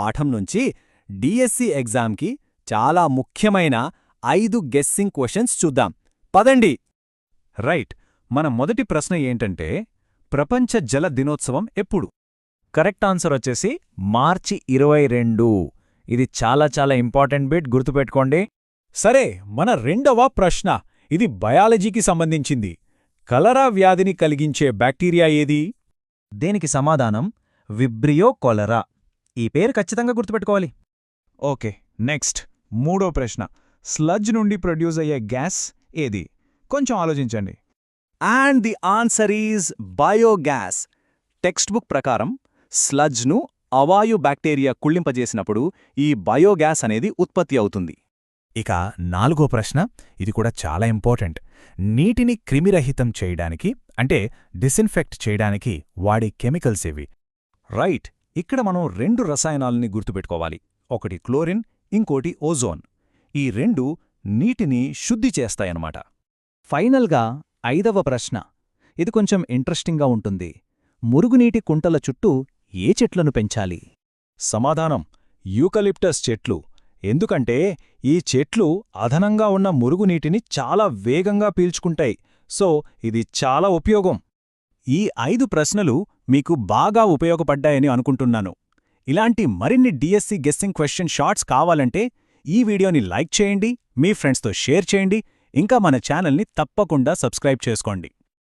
పాఠం నుంచి డిఎస్సి ఎగ్జామ్కి చాలా ముఖ్యమైన 5 గెస్సింగ్ క్వశ్చన్స్ చూద్దాం. పదండి. రైట్. మన మొదటి ప్రశ్న ఏంటంటే, ప్రపంచ జల దినోత్సవం ఎప్పుడు? కరెక్ట్ ఆన్సర్ వచ్చేసి మార్చి 22. ఇది చాలా ఇంపార్టెంట్ బిట్, గుర్తుపెట్టుకోండి. సరే, మన రెండవ ప్రశ్న ఇది బయాలజీకి సంబంధించింది. కలరా వ్యాధిని కలిగించే బ్యాక్టీరియా ఏది? దీనికి సమాధానం విబ్రియో కొలరా. ఈ పేరు ఖచ్చితంగా గుర్తుపెట్టుకోవాలి. ఓకే, నెక్స్ట్ మూడో ప్రశ్న. స్లడ్జ్ నుండి ప్రొడ్యూస్ అయ్యే గ్యాస్ ఏది? కొంచెం ఆలోచించండి. And the answer is biogas. Text book ప్రకారం స్లడ్జ్ను అవాయు బ్యాక్టీరియా కుళ్ళింపజేసినప్పుడు ఈ బయోగ్యాస్ అనేది ఉత్పత్తి అవుతుంది. ఇక నాలుగో ప్రశ్న, ఇది కూడా చాలా ఇంపార్టెంట్. నీటిని క్రిమిరహితం చేయడానికి అంటే డిసిన్ఫెక్ట్ చేయడానికి వాడే కెమికల్స్ ఇవి. రైట్. ఇక్కడ మనం 2 రసాయనాలని గుర్తుపెట్టుకోవాలి. ఒకటి క్లోరిన్, ఇంకోటి ఓజోన్. ఈ 2 నీటిని శుద్ధి చేస్తాయన్నమాట. ఫైనల్గా 5వ ప్రశ్న. ఇది కొంచెం ఇంట్రెస్టింగ్గా ఉంటుంది. మురుగునీటి కుంటల చుట్టూ ఏ చెట్లను పెంచాలి? సమాధానం యూకలిప్టస్ చెట్లు. ఎందుకంటే ఈ చెట్లు అదనంగా ఉన్న మురుగునీటిని చాలా వేగంగా పీల్చుకుంటాయి. సో ఇది చాలా ఉపయోగం. ఈ 5 ప్రశ్నలు మీకు బాగా ఉపయోగపడ్డాయని అనుకుంటున్నాను. ఇలాంటి మరిన్ని డిఎస్సి గెస్సింగ్ క్వశ్చన్ షార్ట్స్ కావాలంటే ఈ వీడియోని లైక్ చేయండి, మీ ఫ్రెండ్స్తో షేర్ చేయండి, ఇంకా మన ఛానల్ని తప్పకుండా సబ్స్క్రైబ్ చేసుకోండి.